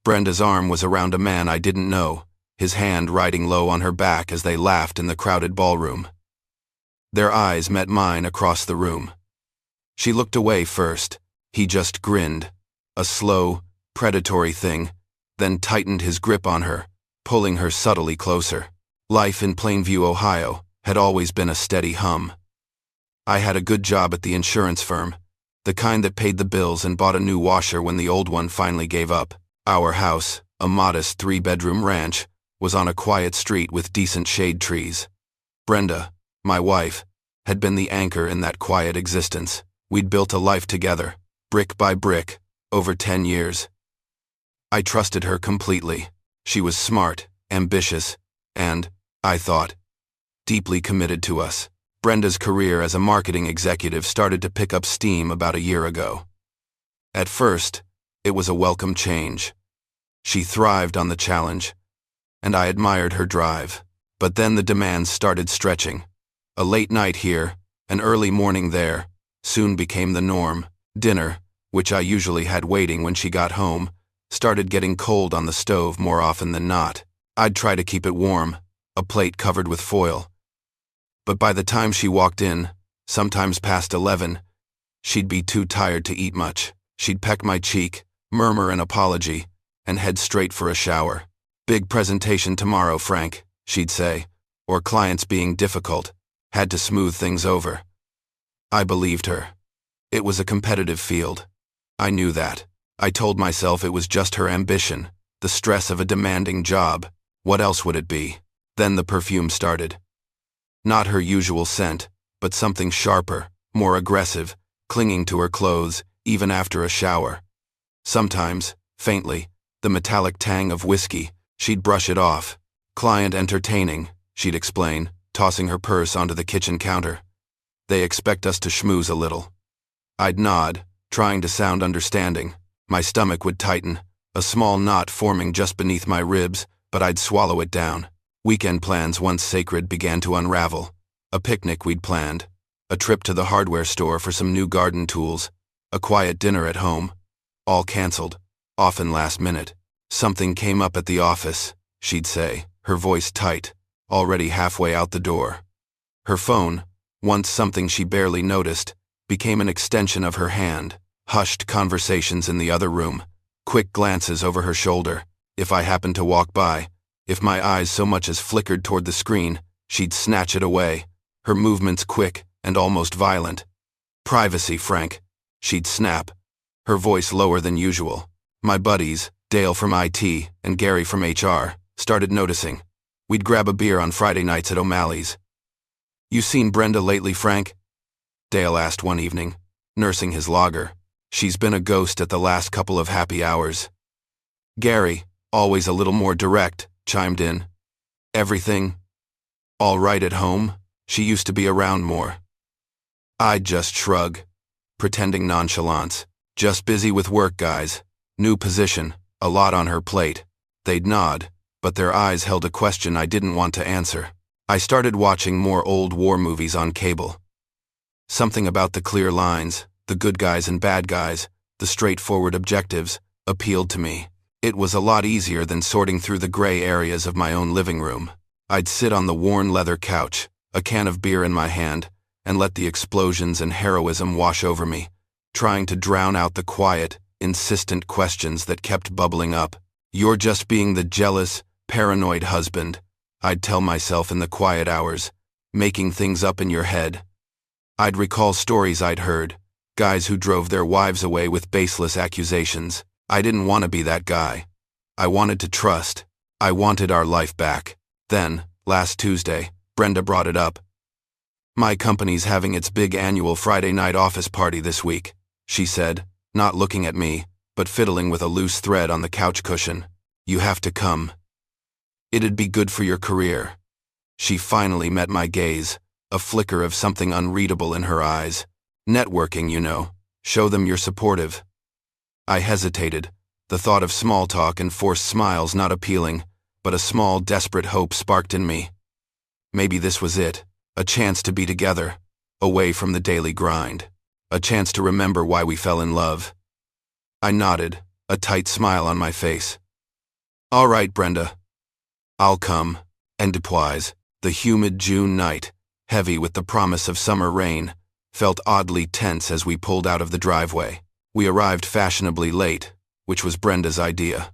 Brenda's arm was around a man I didn't know, his hand riding low on her back as they laughed in the crowded ballroom. Their eyes met mine across the room. She looked away first. He just grinned, a slow, predatory thing, then tightened his grip on her, pulling her subtly closer. Life in Plainview, Ohio, had always been a steady hum. I had a good job at the insurance firm, the kind that paid the bills and bought a new washer when the old one finally gave up. Our house, a modest 3-bedroom ranch, was on a quiet street with decent shade trees. Brenda, my wife, had been the anchor in that quiet existence. We'd built a life together, brick by brick, over 10 years. I trusted her completely. She was smart, ambitious, and, I thought, deeply committed to us. Brenda's career as a marketing executive started to pick up steam about a year ago. At first, it was a welcome change. She thrived on the challenge, and I admired her drive. But then the demands started stretching. A late night here, an early morning there, soon became the norm. Dinner, which I usually had waiting when she got home, started getting cold on the stove more often than not. I'd try to keep it warm, a plate covered with foil. But by the time she walked in, sometimes past 11, she'd be too tired to eat much. She'd peck my cheek, murmur an apology, and head straight for a shower. "Big presentation tomorrow, Frank," she'd say, or clients being difficult, had to smooth things over. I believed her. It was a competitive field. I knew that. I told myself it was just her ambition, the stress of a demanding job. What else would it be? Then the perfume started. Not her usual scent, but something sharper, more aggressive, clinging to her clothes, even after a shower. Sometimes, faintly, the metallic tang of whiskey. She'd brush it off. "Client entertaining," she'd explain, tossing her purse onto the kitchen counter. "They expect us to schmooze a little." I'd nod, trying to sound understanding. My stomach would tighten, a small knot forming just beneath my ribs, but I'd swallow it down. Weekend plans once sacred began to unravel. A picnic we'd planned, a trip to the hardware store for some new garden tools, a quiet dinner at home, all canceled, often last minute. "Something came up at the office," she'd say, her voice tight, already halfway out the door. Her phone, once something she barely noticed, became an extension of her hand. Hushed conversations in the other room, quick glances over her shoulder. If I happened to walk by, if my eyes so much as flickered toward the screen, she'd snatch it away, her movements quick and almost violent. "Privacy, Frank," she'd snap, her voice lower than usual. My buddies, Dale from IT and Gary from HR, started noticing. We'd grab a beer on Friday nights at O'Malley's. "You seen Brenda lately, Frank?" Dale asked one evening, nursing his lager. "She's been a ghost at the last couple of happy hours." Gary, always a little more direct, chimed in. "Everything all right at home? She used to be around more." I'd just shrug, pretending nonchalance. "Just busy with work, guys. New position, a lot on her plate." They'd nod, but their eyes held a question I didn't want to answer. I started watching more old war movies on cable. Something about the clear lines, the good guys and bad guys, the straightforward objectives, appealed to me. It was a lot easier than sorting through the gray areas of my own living room. I'd sit on the worn leather couch, a can of beer in my hand, and let the explosions and heroism wash over me, trying to drown out the quiet, insistent questions that kept bubbling up. "You're just being the jealous, paranoid husband," I'd tell myself in the quiet hours, "making things up in your head." I'd recall stories I'd heard, guys who drove their wives away with baseless accusations. I didn't want to be that guy. I wanted to trust. I wanted our life back. Then, last Tuesday, Brenda brought it up. "My company's having its big annual Friday night office party this week," she said, not looking at me, but fiddling with a loose thread on the couch cushion. "You have to come. It'd be good for your career." She finally met my gaze, a flicker of something unreadable in her eyes. "Networking, you know. Show them you're supportive." I hesitated, the thought of small talk and forced smiles not appealing, but a small, desperate hope sparked in me. Maybe this was it, a chance to be together, away from the daily grind, a chance to remember why we fell in love. I nodded, a tight smile on my face. All right, Brenda. I'll come. And deploys. The humid June night, heavy with the promise of summer rain, felt oddly tense as we pulled out of the driveway. We arrived fashionably late, which was Brenda's idea.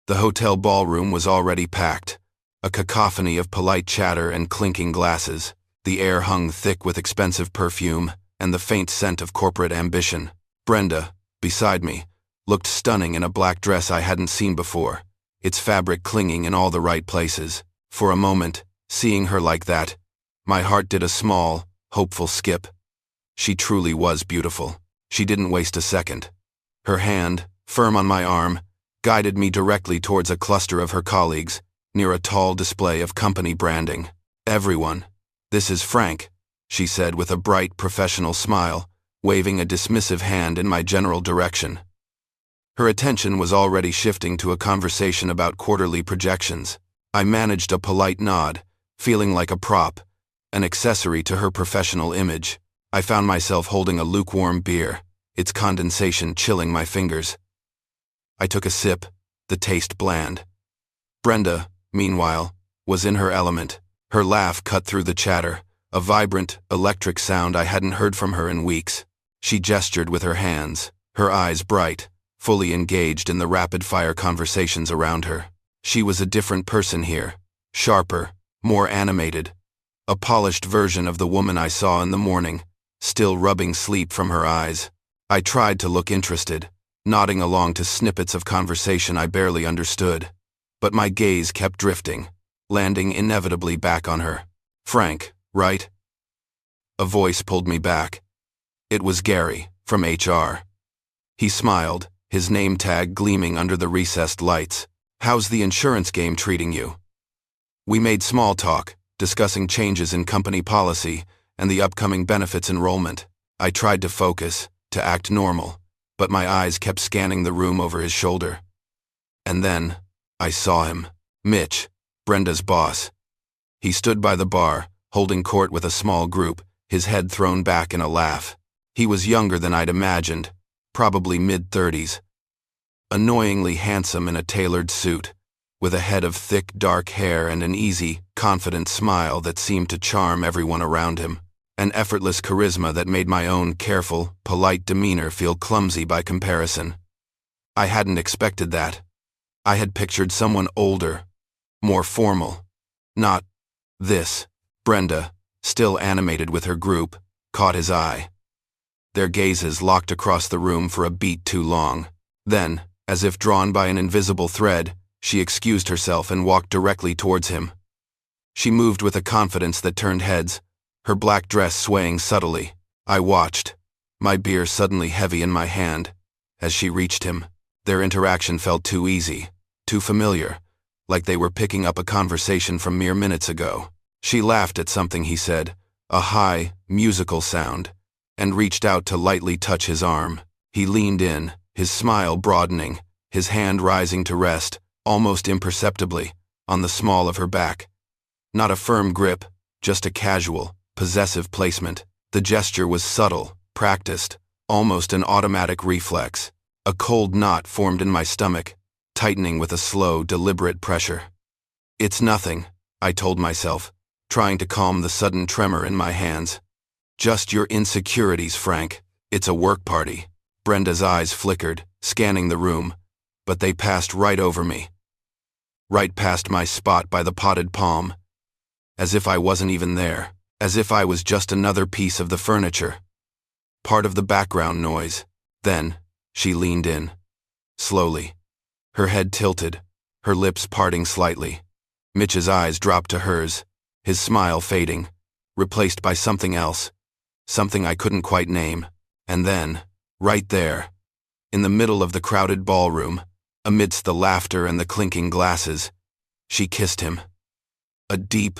The hotel ballroom was already packed, a cacophony of polite chatter and clinking glasses. The air hung thick with expensive perfume and the faint scent of corporate ambition. Brenda, beside me, looked stunning in a black dress I hadn't seen before, its fabric clinging in all the right places. For a moment, seeing her like that, my heart did a small, hopeful skip. She truly was beautiful. She didn't waste a second. Her hand, firm on my arm, guided me directly towards a cluster of her colleagues, near a tall display of company branding. "Everyone, this is Frank," she said with a bright, professional smile, waving a dismissive hand in my general direction. Her attention was already shifting to a conversation about quarterly projections. I managed a polite nod, feeling like a prop, an accessory to her professional image. I found myself holding a lukewarm beer, its condensation chilling my fingers. I took a sip, the taste bland. Brenda, meanwhile, was in her element. Her laugh cut through the chatter, a vibrant, electric sound I hadn't heard from her in weeks. She gestured with her hands, her eyes bright, fully engaged in the rapid-fire conversations around her. She was a different person here, sharper, more animated, a polished version of the woman I saw in the morning, still rubbing sleep from her eyes. I tried to look interested, nodding along to snippets of conversation I barely understood, but my gaze kept drifting, landing inevitably back on her. "Frank, right?" A voice pulled me back. It was Gary, from HR. He smiled, his name tag gleaming under the recessed lights. "How's the insurance game treating you?" We made small talk, discussing changes in company policy and the upcoming benefits enrollment. I tried to focus, to act normal, but my eyes kept scanning the room over his shoulder. And then, I saw him. Mitch, Brenda's boss. He stood by the bar, holding court with a small group, his head thrown back in a laugh. He was younger than I'd imagined, probably mid-30s. Annoyingly handsome in a tailored suit, with a head of thick, dark hair and an easy, confident smile that seemed to charm everyone around him. An effortless charisma that made my own careful, polite demeanor feel clumsy by comparison. I hadn't expected that. I had pictured someone older, more formal. Not this. Brenda, still animated with her group, caught his eye. Their gazes locked across the room for a beat too long. Then, as if drawn by an invisible thread, she excused herself and walked directly towards him. She moved with a confidence that turned heads, her black dress swaying subtly. I watched, my beer suddenly heavy in my hand, as she reached him. Their interaction felt too easy, too familiar, like they were picking up a conversation from mere minutes ago. She laughed at something he said, a high, musical sound, and reached out to lightly touch his arm. He leaned in, his smile broadening, his hand rising to rest, almost imperceptibly, on the small of her back. Not a firm grip, just a casual, possessive placement. The gesture was subtle, practiced, almost an automatic reflex. A cold knot formed in my stomach, tightening with a slow, deliberate pressure. "It's nothing," I told myself, trying to calm the sudden tremor in my hands. "Just your insecurities, Frank. It's a work party." Brenda's eyes flickered, scanning the room, but they passed right over me. Right past my spot by the potted palm. As if I wasn't even there. As if I was just another piece of the furniture. Part of the background noise. Then, she leaned in. Slowly. Her head tilted, her lips parting slightly. Mitch's eyes dropped to hers, his smile fading, replaced by something else. Something I couldn't quite name. And then, right there, in the middle of the crowded ballroom, amidst the laughter and the clinking glasses, she kissed him. A deep,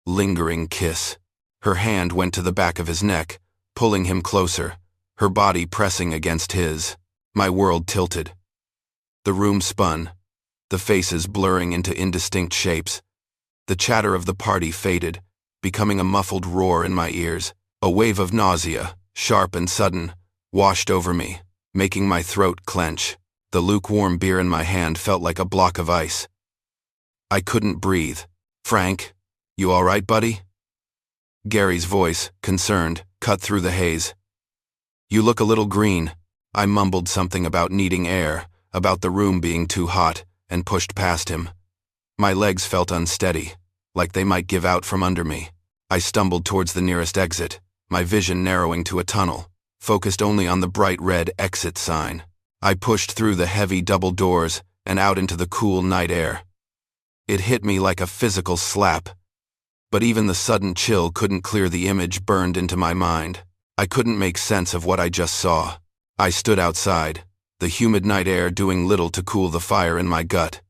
lingering kiss. Her hand went to the back of his neck, pulling him closer, her body pressing against his. My world tilted. The room spun, the faces blurring into indistinct shapes. The chatter of the party faded, becoming a muffled roar in my ears. A wave of nausea, sharp and sudden, washed over me, making my throat clench. The lukewarm beer in my hand felt like a block of ice. I couldn't breathe. "Frank, you all right, buddy?" Gary's voice, concerned, cut through the haze. "You look a little green." I mumbled something about needing air, about the room being too hot, and pushed past him. My legs felt unsteady, like they might give out from under me. I stumbled towards the nearest exit, my vision narrowing to a tunnel, focused only on the bright red exit sign. I pushed through the heavy double doors and out into the cool night air. It hit me like a physical slap, but even the sudden chill couldn't clear the image burned into my mind. I couldn't make sense of what I just saw. I stood outside, the humid night air doing little to cool the fire in my gut.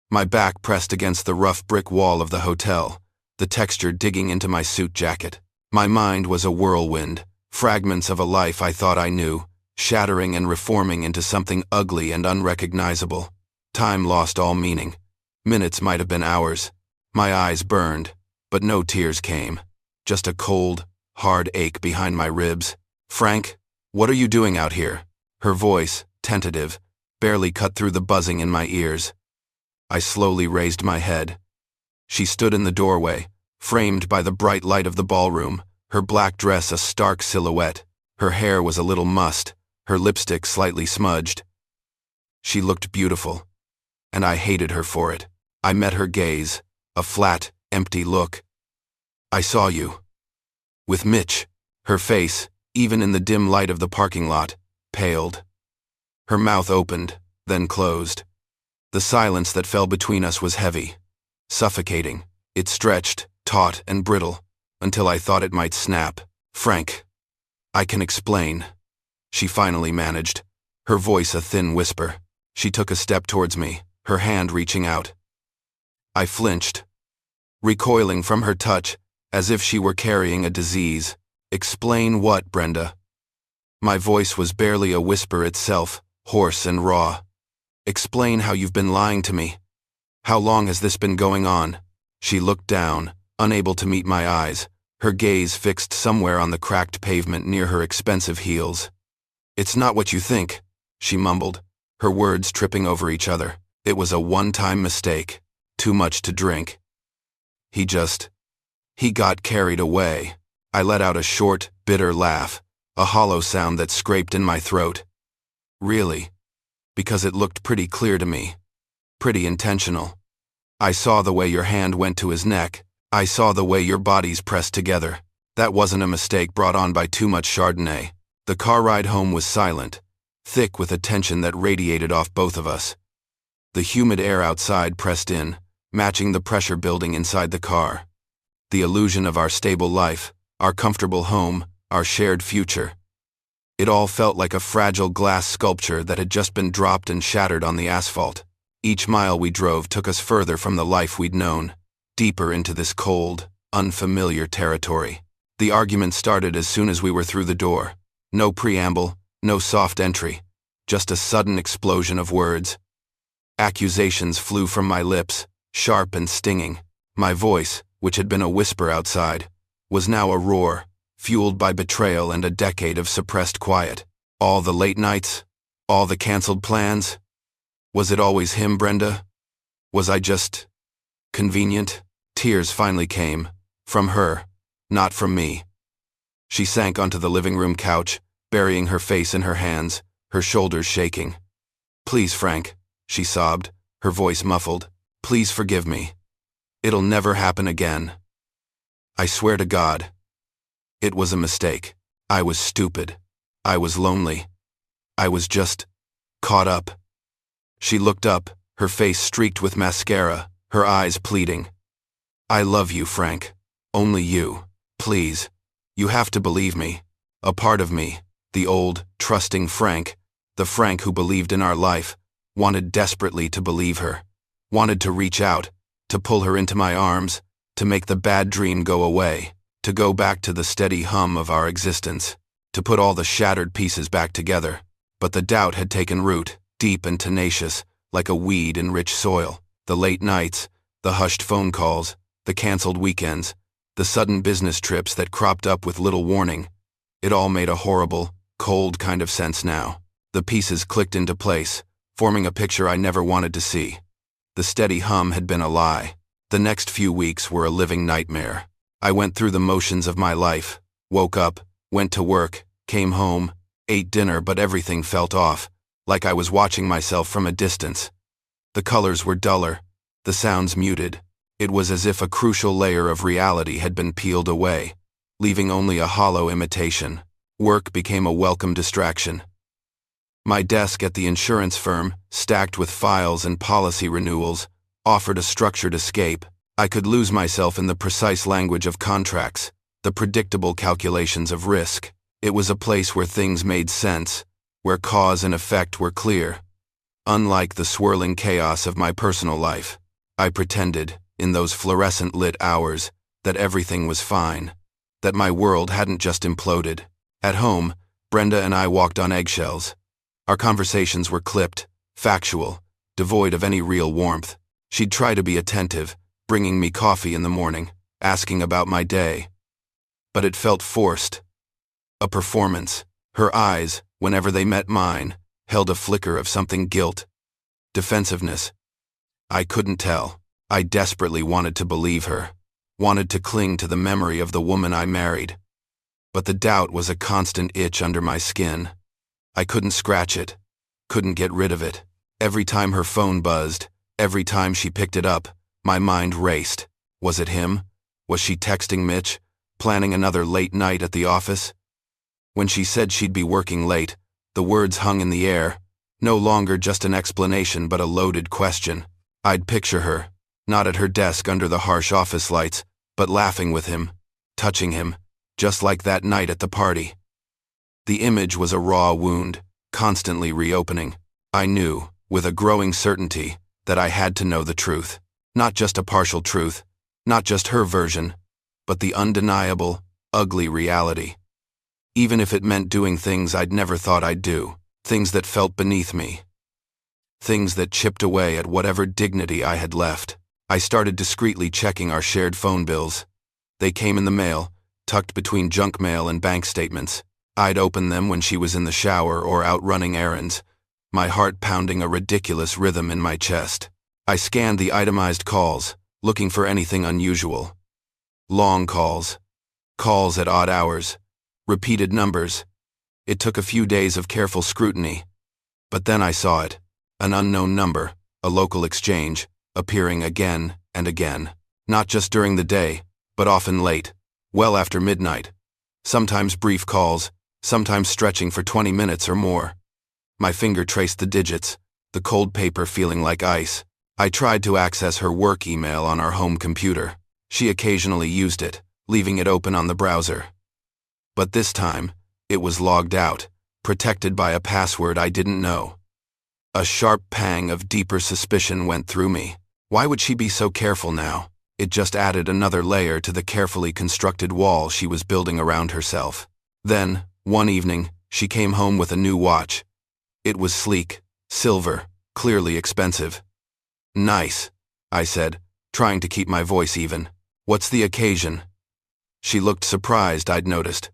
My back pressed against the rough brick wall of the hotel, the texture digging into my suit jacket. My mind was a whirlwind, fragments of a life I thought I knew, shattering and reforming into something ugly and unrecognizable. Time lost all meaning. Minutes might have been hours. My eyes burned, but no tears came. Just a cold, hard ache behind my ribs. "Frank, what are you doing out here?" Her voice, tentative, barely cut through the buzzing in my ears. I slowly raised my head. She stood in the doorway, framed by the bright light of the ballroom, her black dress a stark silhouette. Her hair was a little mussed, her lipstick slightly smudged. She looked beautiful, and I hated her for it. I met her gaze, a flat, empty look. "I saw you." With Mitch. Her face, even in the dim light of the parking lot, paled. Her mouth opened, then closed. The silence that fell between us was heavy, suffocating. It stretched, taut and brittle, until I thought it might snap. "Frank, I can explain," she finally managed, her voice a thin whisper. She took a step towards me, her hand reaching out. I flinched, recoiling from her touch, as if she were carrying a disease. "Explain what, Brenda?" My voice was barely a whisper itself, hoarse and raw. "Explain how you've been lying to me. How long has this been going on?" She looked down, unable to meet my eyes, her gaze fixed somewhere on the cracked pavement near her expensive heels. "It's not what you think," she mumbled, her words tripping over each other. "It was a one-time mistake. Too much to drink. He got carried away." I let out a short, bitter laugh, a hollow sound that scraped in my throat. "Really?" Because it looked pretty clear to me. Pretty intentional. "I saw the way your hand went to his neck. I saw the way your bodies pressed together. That wasn't a mistake brought on by too much Chardonnay." The car ride home was silent, thick with a tension that radiated off both of us. The humid air outside pressed in, matching the pressure building inside the car. The illusion of our stable life, our comfortable home, our shared future. It all felt like a fragile glass sculpture that had just been dropped and shattered on the asphalt. Each mile we drove took us further from the life we'd known, deeper into this cold, unfamiliar territory. The argument started as soon as we were through the door. No preamble, no soft entry, just a sudden explosion of words. Accusations flew from my lips, sharp and stinging. My voice, which had been a whisper outside, was now a roar, fueled by betrayal and a decade of suppressed quiet. All the late nights, all the canceled plans. Was it always him, Brenda? Was I just convenient? Tears finally came, from her, not from me. She sank onto the living room couch, burying her face in her hands, her shoulders shaking. "Please, Frank," she sobbed, her voice muffled. "Please forgive me. It'll never happen again. I swear to God. It was a mistake. I was stupid. I was lonely. I was just caught up." She looked up, her face streaked with mascara, her eyes pleading. "I love you, Frank. Only you. Please. You have to believe me. A part of me, the old, trusting Frank, the Frank who believed in our life, wanted desperately to believe her, wanted to reach out, to pull her into my arms, to make the bad dream go away, to go back to the steady hum of our existence, to put all the shattered pieces back together. But the doubt had taken root, deep and tenacious, like a weed in rich soil. The late nights, the hushed phone calls, the canceled weekends, the sudden business trips that cropped up with little warning. It all made a horrible, cold kind of sense now. The pieces clicked into place, forming a picture I never wanted to see. The steady hum had been a lie. The next few weeks were a living nightmare. I went through the motions of my life, woke up, went to work, came home, ate dinner, but everything felt off, like I was watching myself from a distance. The colors were duller, the sounds muted. It was as if a crucial layer of reality had been peeled away, leaving only a hollow imitation. Work became a welcome distraction. My desk at the insurance firm, stacked with files and policy renewals, offered a structured escape. I could lose myself in the precise language of contracts, the predictable calculations of risk. It was a place where things made sense, where cause and effect were clear. Unlike the swirling chaos of my personal life, I pretended, in those fluorescent-lit hours, that everything was fine, that my world hadn't just imploded. At home, Brenda and I walked on eggshells. Our conversations were clipped, factual, devoid of any real warmth. She'd try to be attentive, bringing me coffee in the morning, asking about my day. But it felt forced. A performance. Her eyes, whenever they met mine, held a flicker of something: guilt, defensiveness. I couldn't tell. I desperately wanted to believe her, wanted to cling to the memory of the woman I married. But the doubt was a constant itch under my skin. I couldn't scratch it, couldn't get rid of it. Every time her phone buzzed, every time she picked it up, my mind raced. Was it him? Was she texting Mitch, planning another late night at the office? When she said she'd be working late, the words hung in the air, no longer just an explanation but a loaded question. I'd picture her, not at her desk under the harsh office lights, but laughing with him, touching him, just like that night at the party. The image was a raw wound, constantly reopening. I knew, with a growing certainty, that I had to know the truth. Not just a partial truth, not just her version, but the undeniable, ugly reality. Even if it meant doing things I'd never thought I'd do, things that felt beneath me, things that chipped away at whatever dignity I had left. I started discreetly checking our shared phone bills. They came in the mail, tucked between junk mail and bank statements. I'd open them when she was in the shower or out running errands, my heart pounding a ridiculous rhythm in my chest. I scanned the itemized calls, looking for anything unusual. Long calls, calls at odd hours, repeated numbers. It took a few days of careful scrutiny, but then I saw it, an unknown number, a local exchange, appearing again and again, not just during the day, but often late, well after midnight. Sometimes brief calls, sometimes stretching for 20 minutes or more. My finger traced the digits, the cold paper feeling like ice. I tried to access her work email on our home computer. She occasionally used it, leaving it open on the browser. But this time, it was logged out, protected by a password I didn't know. A sharp pang of deeper suspicion went through me. Why would she be so careful now? It just added another layer to the carefully constructed wall she was building around herself. Then, one evening, she came home with a new watch. It was sleek, silver, clearly expensive. "Nice," I said, trying to keep my voice even. "What's the occasion?" She looked surprised I'd noticed.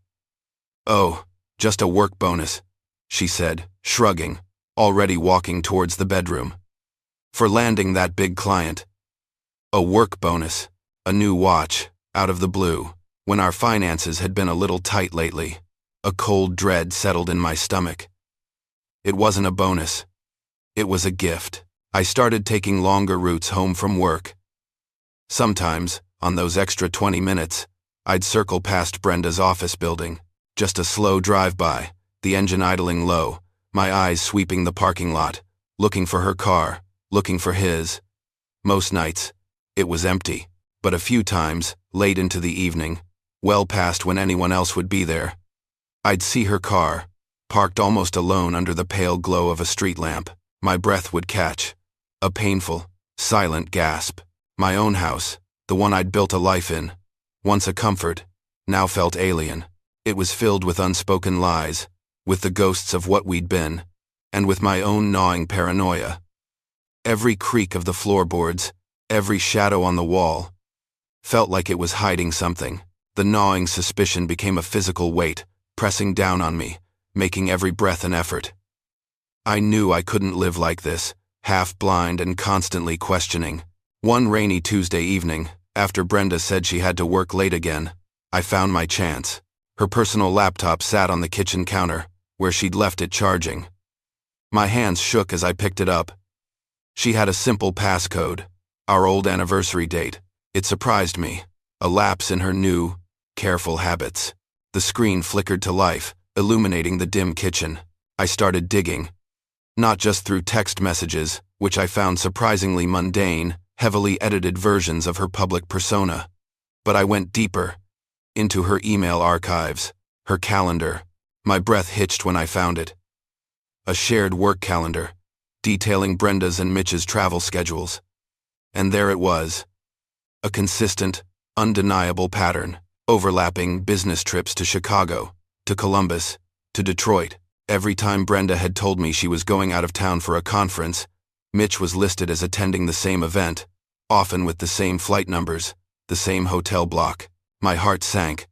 "Oh, just a work bonus," she said, shrugging, already walking towards the bedroom. "For landing that big client." A work bonus, a new watch, out of the blue, when our finances had been a little tight lately. A cold dread settled in my stomach. It wasn't a bonus. It was a gift. I started taking longer routes home from work. Sometimes, on those extra 20 minutes, I'd circle past Brenda's office building, just a slow drive-by, the engine idling low, my eyes sweeping the parking lot, looking for her car, looking for his. Most nights, it was empty, but a few times, late into the evening, well past when anyone else would be there, I'd see her car, parked almost alone under the pale glow of a street lamp. My breath would catch. A painful, silent gasp. My own house, the one I'd built a life in, once a comfort, now felt alien. It was filled with unspoken lies, with the ghosts of what we'd been, and with my own gnawing paranoia. Every creak of the floorboards, every shadow on the wall, felt like it was hiding something. The gnawing suspicion became a physical weight, pressing down on me, making every breath an effort. I knew I couldn't live like this, half-blind and constantly questioning. One rainy Tuesday evening, after Brenda said she had to work late again, I found my chance. Her personal laptop sat on the kitchen counter, where she'd left it charging. My hands shook as I picked it up. She had a simple passcode, our old anniversary date. It surprised me, a lapse in her new, careful habits. The screen flickered to life, illuminating the dim kitchen. I started digging. Not just through text messages, which I found surprisingly mundane, heavily edited versions of her public persona. But I went deeper, into her email archives, her calendar. My breath hitched when I found it. A shared work calendar, detailing Brenda's and Mitch's travel schedules. And there it was. A consistent, undeniable pattern, overlapping business trips to Chicago, to Columbus, to Detroit. Every time Brenda had told me she was going out of town for a conference, Mitch was listed as attending the same event, often with the same flight numbers, the same hotel block. My heart sank,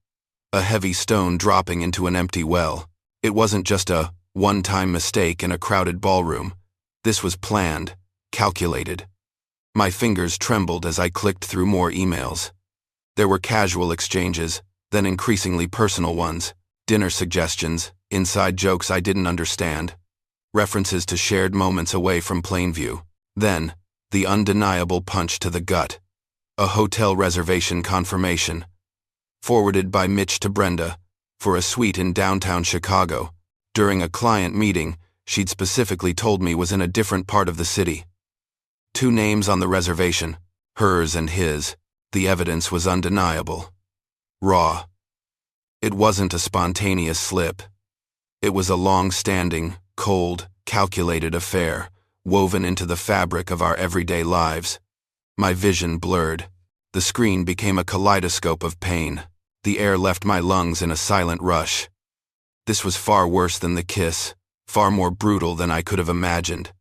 a heavy stone dropping into an empty well. It wasn't just a one-time mistake in a crowded ballroom. This was planned, calculated. My fingers trembled as I clicked through more emails. There were casual exchanges, then increasingly personal ones, dinner suggestions, inside jokes I didn't understand, references to shared moments away from plain view. Then, the undeniable punch to the gut. A hotel reservation confirmation, forwarded by Mitch to Brenda, for a suite in downtown Chicago. During a client meeting, she'd specifically told me was in a different part of the city. 2 names on the reservation, hers and his. The evidence was undeniable. Raw. It wasn't a spontaneous slip. It was a long-standing, cold, calculated affair, woven into the fabric of our everyday lives. My vision blurred. The screen became a kaleidoscope of pain. The air left my lungs in a silent rush. This was far worse than the kiss, far more brutal than I could have imagined.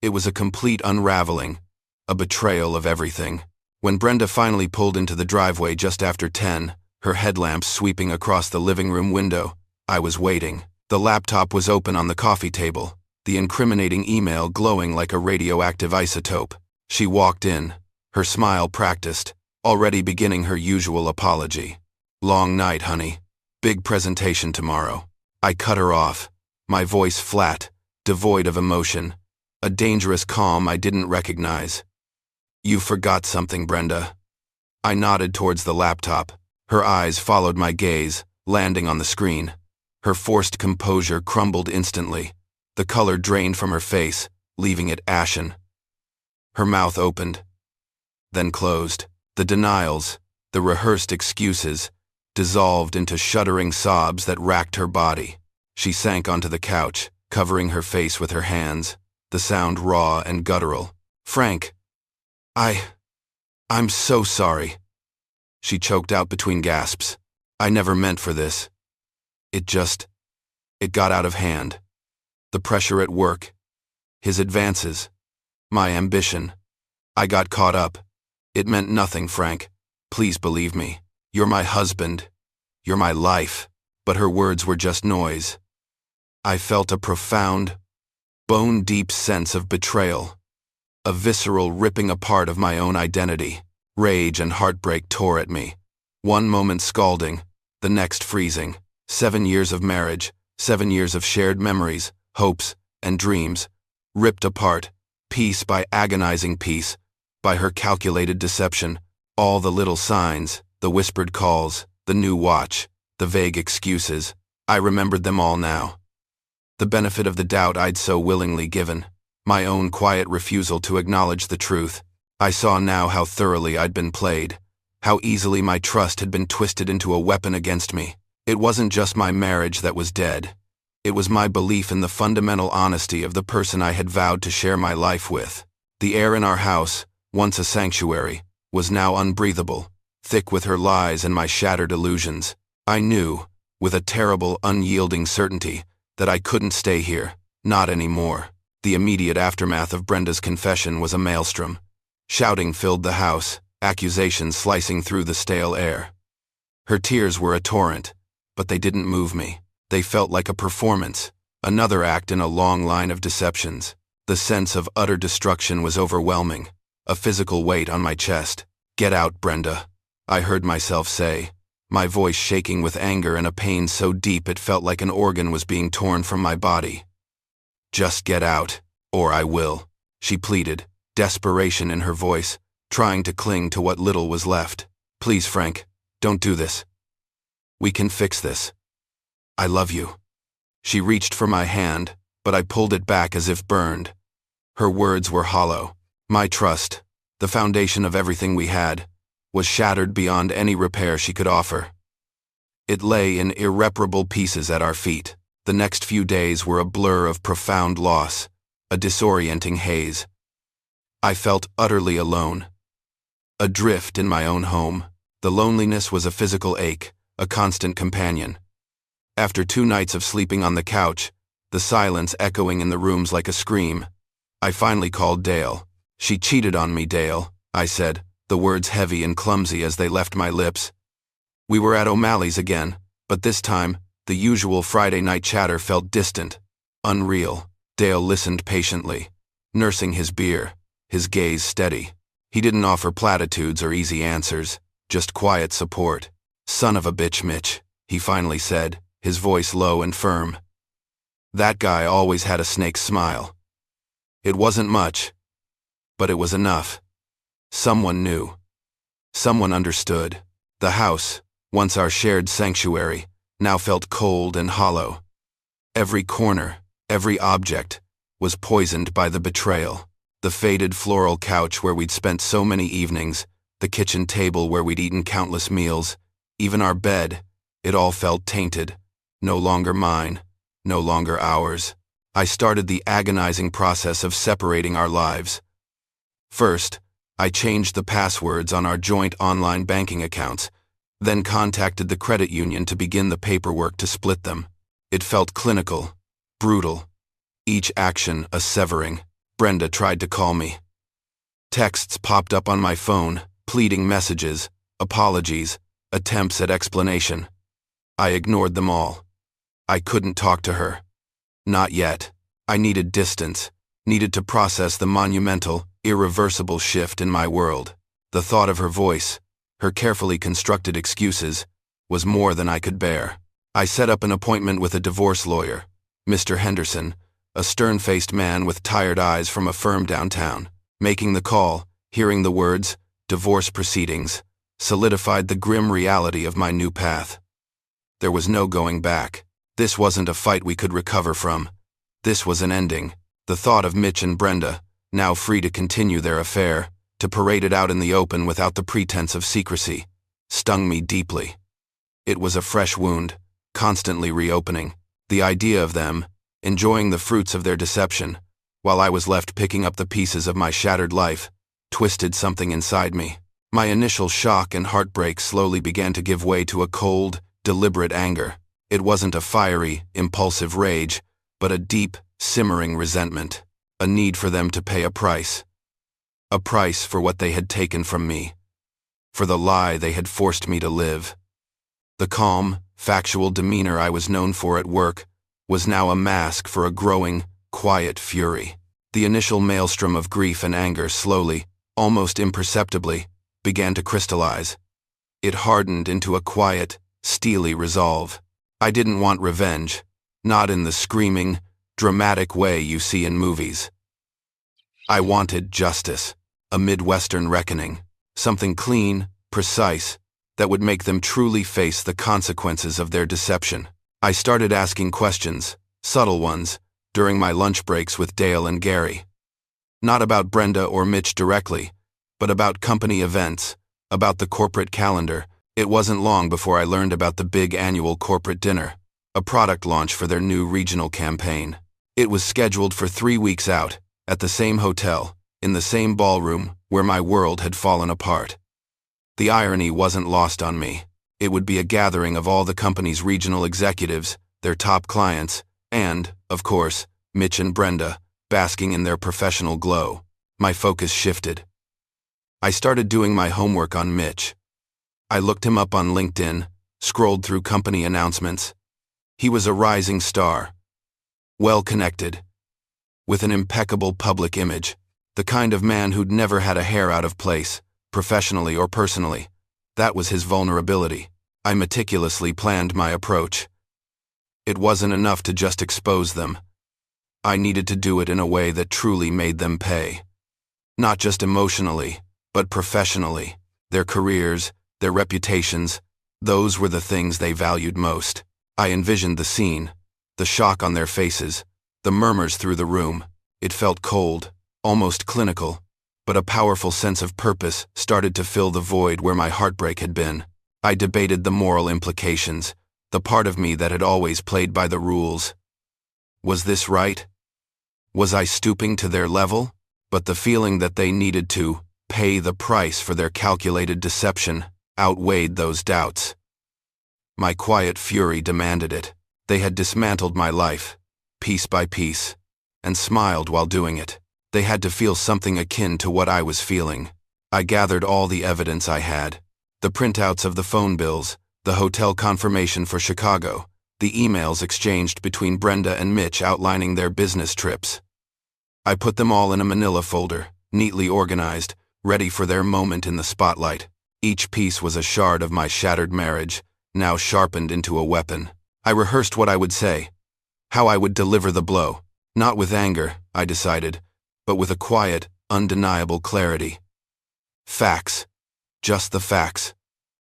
It was a complete unraveling, a betrayal of everything. When Brenda finally pulled into the driveway just after 10, her headlamps sweeping across the living room window, I was waiting. The laptop was open on the coffee table, the incriminating email glowing like a radioactive isotope. She walked in, her smile practiced, already beginning her usual apology. "Long night, honey. Big presentation tomorrow." I cut her off, my voice flat, devoid of emotion, a dangerous calm I didn't recognize. "You forgot something, Brenda." I nodded towards the laptop. Her eyes followed my gaze, landing on the screen. Her forced composure crumbled instantly. The color drained from her face, leaving it ashen. Her mouth opened, then closed. The denials, the rehearsed excuses, dissolved into shuddering sobs that racked her body. She sank onto the couch, covering her face with her hands, the sound raw and guttural. "Frank, I'm so sorry," she choked out between gasps. "I never meant for this. It got out of hand. The pressure at work, his advances, my ambition. I got caught up. It meant nothing, Frank. Please believe me. You're my husband. You're my life." But her words were just noise. I felt a profound, bone-deep sense of betrayal, a visceral ripping apart of my own identity. Rage and heartbreak tore at me. One moment scalding, the next freezing. 7 years of marriage, 7 years of shared memories, hopes, and dreams, ripped apart, piece by agonizing piece, by her calculated deception. All the little signs, the whispered calls, the new watch, the vague excuses, I remembered them all now. The benefit of the doubt I'd so willingly given, my own quiet refusal to acknowledge the truth. I saw now how thoroughly I'd been played, how easily my trust had been twisted into a weapon against me. It wasn't just my marriage that was dead. It was my belief in the fundamental honesty of the person I had vowed to share my life with. The air in our house, once a sanctuary, was now unbreathable, thick with her lies and my shattered illusions. I knew, with a terrible, unyielding certainty, that I couldn't stay here, not anymore. The immediate aftermath of Brenda's confession was a maelstrom. Shouting filled the house, accusations slicing through the stale air. Her tears were a torrent, but they didn't move me. They felt like a performance, Another act in a long line of deceptions. The sense of utter destruction was overwhelming, a physical weight on my chest. "Get out, Brenda," I heard myself say, my voice shaking with anger and a pain so deep it felt like an organ was being torn from my body. "Just get out, or I will," she pleaded, desperation in her voice, trying to cling to what little was left. "Please, Frank, don't do this. We can fix this. I love you." She reached for my hand, but I pulled it back as if burned. Her words were hollow. My trust, the foundation of everything we had, was shattered beyond any repair she could offer. It lay in irreparable pieces at our feet. The next few days were a blur of profound loss, a disorienting haze. I felt utterly alone. Adrift in my own home, the loneliness was a physical ache, a constant companion. After 2 nights of sleeping on the couch, the silence echoing in the rooms like a scream, I finally called Dale. "She cheated on me, Dale," I said, the words heavy and clumsy as they left my lips. We were at O'Malley's again, but this time, the usual Friday night chatter felt distant, unreal. Dale listened patiently, nursing his beer, his gaze steady. He didn't offer platitudes or easy answers, just quiet support. "Son of a bitch, Mitch," he finally said, his voice low and firm. That guy always had a snake's smile. It wasn't much, but it was enough. Someone knew. Someone understood. The house, once our shared sanctuary, now felt cold and hollow. Every corner, every object, was poisoned by the betrayal. The faded floral couch where we'd spent so many evenings, the kitchen table where we'd eaten countless meals, even our bed, it all felt tainted. No longer mine, no longer ours. I started the agonizing process of separating our lives. First, I changed the passwords on our joint online banking accounts, then contacted the credit union to begin the paperwork to split them. It felt clinical, brutal. Each action a severing. Brenda tried to call me. Texts popped up on my phone, pleading messages, apologies, attempts at explanation. I ignored them all. I couldn't talk to her. Not yet. I needed distance, needed to process the monumental, irreversible shift in my world. The thought of her voice, her carefully constructed excuses, was more than I could bear. I set up an appointment with a divorce lawyer, Mr. Henderson, a stern-faced man with tired eyes from a firm downtown. Making the call, hearing the words, "divorce proceedings," solidified the grim reality of my new path. There was no going back. This wasn't a fight we could recover from. This was an ending. The thought of Mitch and Brenda, now free to continue their affair, to parade it out in the open without the pretense of secrecy, stung me deeply. It was a fresh wound, constantly reopening. The idea of them, enjoying the fruits of their deception, while I was left picking up the pieces of my shattered life, twisted something inside me. My initial shock and heartbreak slowly began to give way to a cold, deliberate anger. It wasn't a fiery, impulsive rage, but a deep, simmering resentment, a need for them to pay a price. A price for what they had taken from me, for the lie they had forced me to live. The calm, factual demeanor I was known for at work was now a mask for a growing, quiet fury. The initial maelstrom of grief and anger slowly, almost imperceptibly, began to crystallize. It hardened into a quiet, steely resolve. I didn't want revenge, not in the screaming, dramatic way you see in movies. I wanted justice, a Midwestern reckoning, something clean, precise, that would make them truly face the consequences of their deception. I started asking questions, subtle ones, during my lunch breaks with Dale and Gary. Not about Brenda or Mitch directly, but about company events, about the corporate calendar. It wasn't long before I learned about the big annual corporate dinner, a product launch for their new regional campaign. It was scheduled for 3 weeks out, at the same hotel, in the same ballroom where my world had fallen apart. The irony wasn't lost on me. It would be a gathering of all the company's regional executives, their top clients, and, of course, Mitch and Brenda, basking in their professional glow. My focus shifted. I started doing my homework on Mitch. I looked him up on LinkedIn, scrolled through company announcements. He was a rising star. well-connected, with an impeccable public image, the kind of man who'd never had a hair out of place, professionally or personally. That was his vulnerability. I meticulously planned my approach. It wasn't enough to just expose them. I needed to do it in a way that truly made them pay. Not just emotionally, but professionally. Their careers, their reputations, those were the things they valued most. I envisioned the scene, the shock on their faces, the murmurs through the room. It felt cold, almost clinical, but a powerful sense of purpose started to fill the void where my heartbreak had been. I debated the moral implications, the part of me that had always played by the rules. Was this right? Was I stooping to their level? But the feeling that they needed to pay the price for their calculated deception outweighed those doubts. My quiet fury demanded it. They had dismantled my life, piece by piece, and smiled while doing it. They had to feel something akin to what I was feeling. I gathered all the evidence I had. The printouts of the phone bills, the hotel confirmation for Chicago, the emails exchanged between Brenda and Mitch outlining their business trips. I put them all in a manila folder, neatly organized, ready for their moment in the spotlight. Each piece was a shard of my shattered marriage, now sharpened into a weapon. I rehearsed what I would say, how I would deliver the blow. Not with anger, I decided, but with a quiet, undeniable clarity. Facts. Just the facts.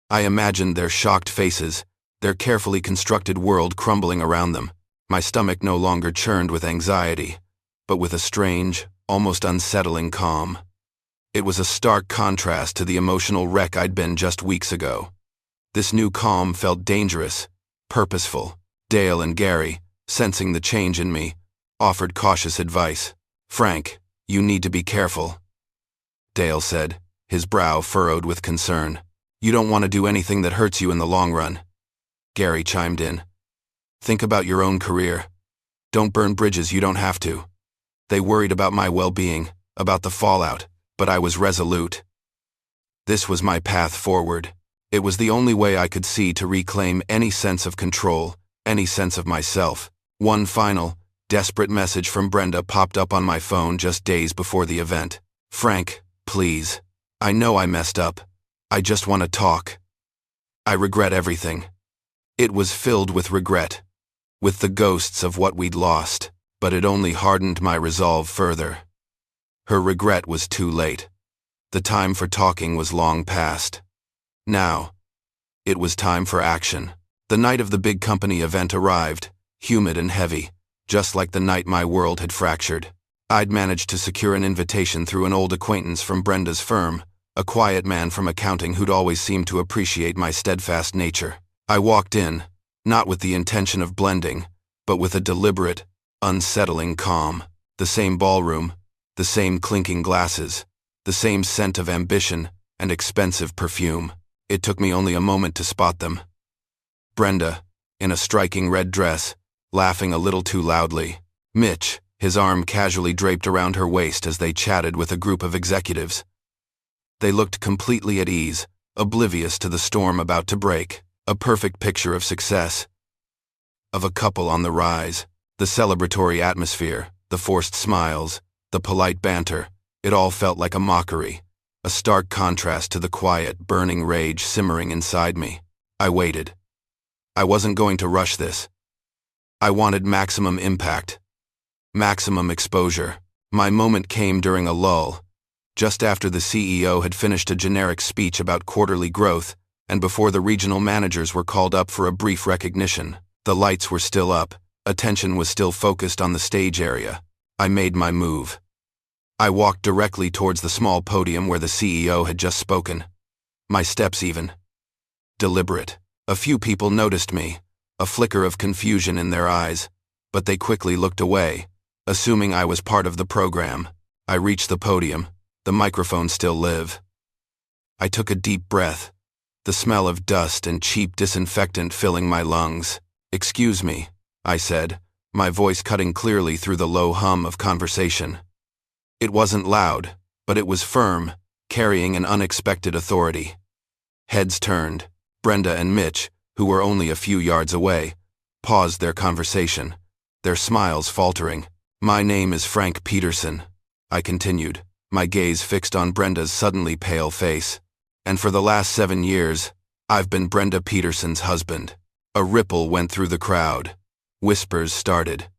I imagined their shocked faces, their carefully constructed world crumbling around them. My stomach no longer churned with anxiety, but with a strange, almost unsettling calm. It was a stark contrast to the emotional wreck I'd been just weeks ago. This new calm felt dangerous, purposeful. Dale and Gary, sensing the change in me, offered cautious advice. "Frank, you need to be careful," Dale said, his brow furrowed with concern. "You don't want to do anything that hurts you in the long run." Gary chimed in. "Think about your own career. Don't burn bridges you don't have to." They worried about my well-being, about the fallout, but I was resolute. This was my path forward. It was the only way I could see to reclaim any sense of control, any sense of myself. One final, desperate message from Brenda popped up on my phone just days before the event. "Frank, please. I know I messed up. I just want to talk. I regret everything." It was filled with regret, with the ghosts of what we'd lost, but it only hardened my resolve further. Her regret was too late. The time for talking was long past. Now, it was time for action. The night of the big company event arrived, humid and heavy, just like the night my world had fractured. I'd managed to secure an invitation through an old acquaintance from Brenda's firm, a quiet man from accounting who'd always seemed to appreciate my steadfast nature. I walked in, not with the intention of blending, but with a deliberate, unsettling calm. The same ballroom, the same clinking glasses, the same scent of ambition and expensive perfume. It took me only a moment to spot them. Brenda, in a striking red dress, laughing a little too loudly. Mitch, his arm casually draped around her waist as they chatted with a group of executives. They looked completely at ease, oblivious to the storm about to break. A perfect picture of success, of a couple on the rise. The celebratory atmosphere, the forced smiles, the polite banter, it all felt like a mockery, a stark contrast to the quiet, burning rage simmering inside me. I waited. I wasn't going to rush this. I wanted maximum impact, maximum exposure. My moment came during a lull, just after the CEO had finished a generic speech about quarterly growth, and before the regional managers were called up for a brief recognition. The lights were still up, attention was still focused on the stage area. I made my move. I walked directly towards the small podium where the CEO had just spoken. My steps even. Deliberate. A few people noticed me, a flicker of confusion in their eyes, but they quickly looked away, assuming I was part of the program. I reached the podium, the microphone still live. I took a deep breath, the smell of dust and cheap disinfectant filling my lungs. "Excuse me," I said, my voice cutting clearly through the low hum of conversation. It wasn't loud, but it was firm, carrying an unexpected authority. Heads turned. Brenda and Mitch, who were only a few yards away, paused their conversation, their smiles faltering. "My name is Frank Peterson," I continued, my gaze fixed on Brenda's suddenly pale face. "And for the last 7 years, I've been Brenda Peterson's husband." A ripple went through the crowd. Whispers started.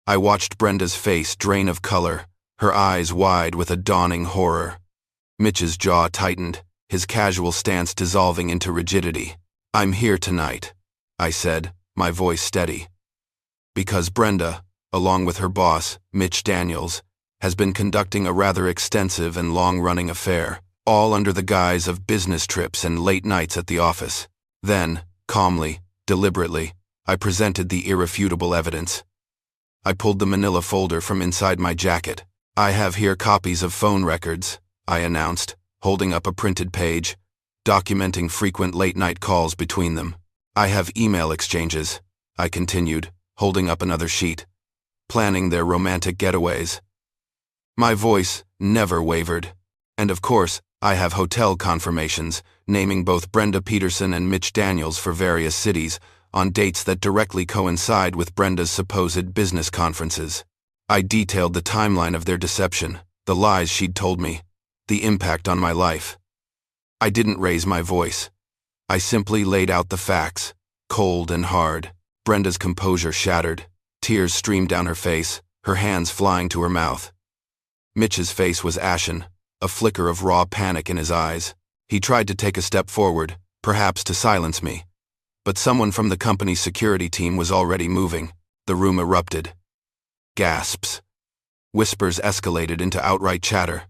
I watched Brenda's face drain of color, her eyes wide with a dawning horror. Mitch's jaw tightened, his casual stance dissolving into rigidity. "I'm here tonight," I said, my voice steady, "because Brenda, along with her boss, Mitch Daniels, has been conducting a rather extensive and long-running affair, all under the guise of business trips and late nights at the office." Then, calmly, deliberately, I presented the irrefutable evidence. I pulled the manila folder from inside my jacket. "I have here copies of phone records," I announced, holding up a printed page, documenting frequent late-night calls between them. "I have email exchanges," I continued, holding up another sheet, "planning their romantic getaways." My voice never wavered. "And of course, I have hotel confirmations, naming both Brenda Peterson and Mitch Daniels for various cities, on dates that directly coincide with Brenda's supposed business conferences." I detailed the timeline of their deception, the lies she'd told me, the impact on my life. I didn't raise my voice. I simply laid out the facts, cold and hard. Brenda's composure shattered. Tears streamed down her face, her hands flying to her mouth. Mitch's face was ashen, a flicker of raw panic in his eyes. He tried to take a step forward, perhaps to silence me. But someone from the company's security team was already moving. The room erupted. Gasps. Whispers escalated into outright chatter.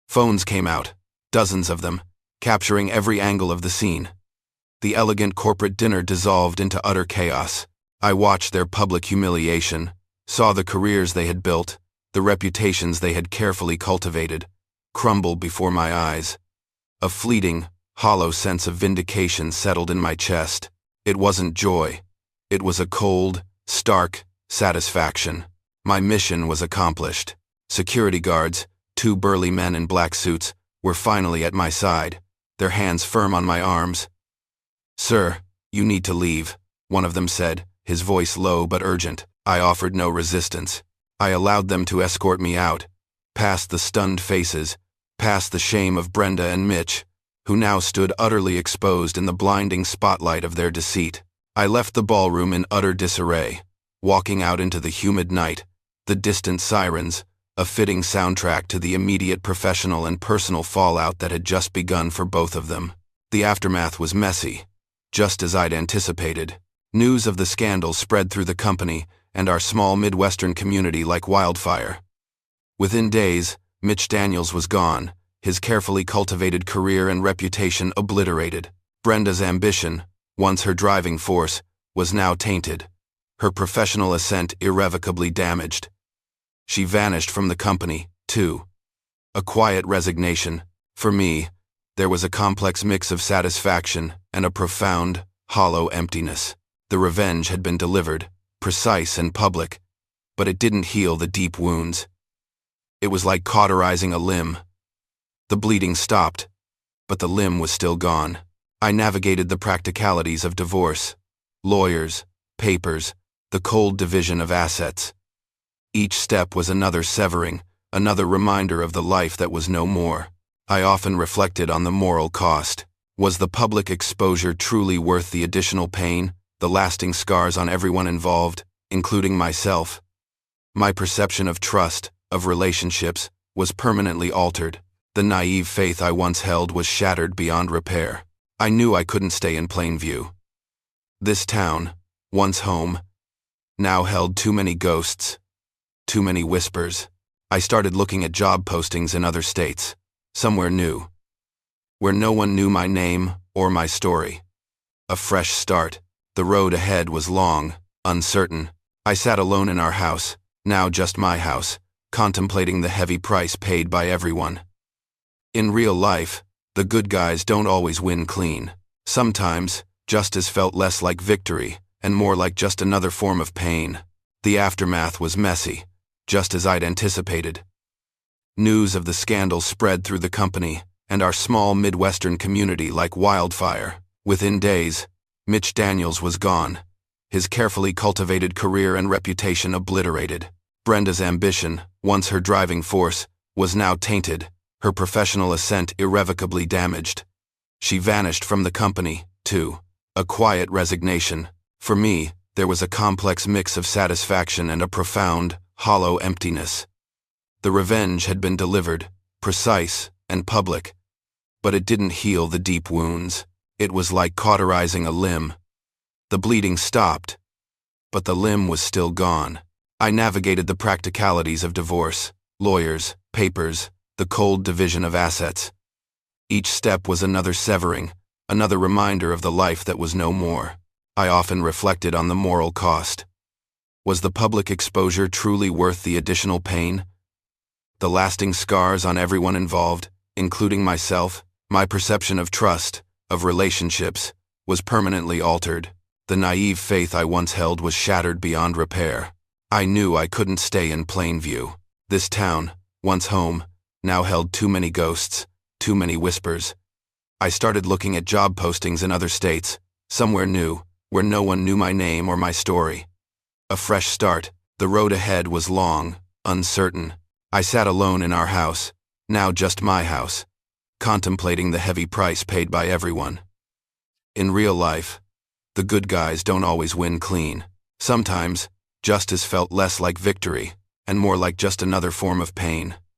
Phones came out, dozens of them, capturing every angle of the scene. The elegant corporate dinner dissolved into utter chaos. I watched their public humiliation, saw the careers they had built, the reputations they had carefully cultivated, crumble before my eyes. A fleeting, hollow sense of vindication settled in my chest. It wasn't joy. It was a cold, stark satisfaction. My mission was accomplished. Security guards, 2 burly men in black suits, were finally at my side, their hands firm on my arms. "Sir, you need to leave," one of them said, his voice low but urgent. I offered no resistance. I allowed them to escort me out, past the stunned faces, past the shame of Brenda and Mitch, who now stood utterly exposed in the blinding spotlight of their deceit. I left the ballroom in utter disarray, walking out into the humid night, the distant sirens, a fitting soundtrack to the immediate professional and personal fallout that had just begun for both of them. The aftermath was messy, just as I'd anticipated. News of the scandal spread through the company and our small Midwestern community like wildfire. Within days, Mitch Daniels was gone, his carefully cultivated career and reputation obliterated. Brenda's ambition, once her driving force, was now tainted, her professional ascent irrevocably damaged. She vanished from the company, too. A quiet resignation. For me, there was a complex mix of satisfaction and a profound, hollow emptiness. The revenge had been delivered, precise and public, but it didn't heal the deep wounds. It was like cauterizing a limb. The bleeding stopped, but the limb was still gone. I navigated the practicalities of divorce, lawyers, papers, the cold division of assets. Each step was another severing, another reminder of the life that was no more. I often reflected on the moral cost. Was the public exposure truly worth the additional pain, the lasting scars on everyone involved, including myself? My perception of trust, of relationships, was permanently altered. The naive faith I once held was shattered beyond repair. I knew I couldn't stay in plain view. This town, once home, now held too many ghosts, too many whispers. I started looking at job postings in other states, somewhere new, where no one knew my name or my story. A fresh start. The road ahead was long, uncertain. I sat alone in our house, now just my house, contemplating the heavy price paid by everyone. In real life, the good guys don't always win clean. Sometimes, justice felt less like victory and more like just another form of pain. The aftermath was messy, just as I'd anticipated. News of the scandal spread through the company and our small Midwestern community like wildfire. Within days, Mitch Daniels was gone, his carefully cultivated career and reputation obliterated. Brenda's ambition, once her driving force, was now tainted, her professional ascent irrevocably damaged. She vanished from the company, too, a quiet resignation. For me, there was a complex mix of satisfaction and a profound, hollow emptiness. The revenge had been delivered, precise and public, but it didn't heal the deep wounds. It was like cauterizing a limb. The bleeding stopped, but the limb was still gone. I navigated the practicalities of divorce, lawyers, papers, the cold division of assets. Each step was another severing, another reminder of the life that was no more. I often reflected on the moral cost. Was the public exposure truly worth the additional pain? The lasting scars on everyone involved, including myself, my perception of trust, of relationships, was permanently altered. The naive faith I once held was shattered beyond repair. I knew I couldn't stay in plain view. This town, once home, now held too many ghosts, too many whispers. I started looking at job postings in other states, somewhere new, where no one knew my name or my story. A fresh start. The road ahead was long, uncertain. I sat alone in our house, now just my house, contemplating the heavy price paid by everyone. In real life, the good guys don't always win clean. Sometimes, justice felt less like victory, and more like just another form of pain.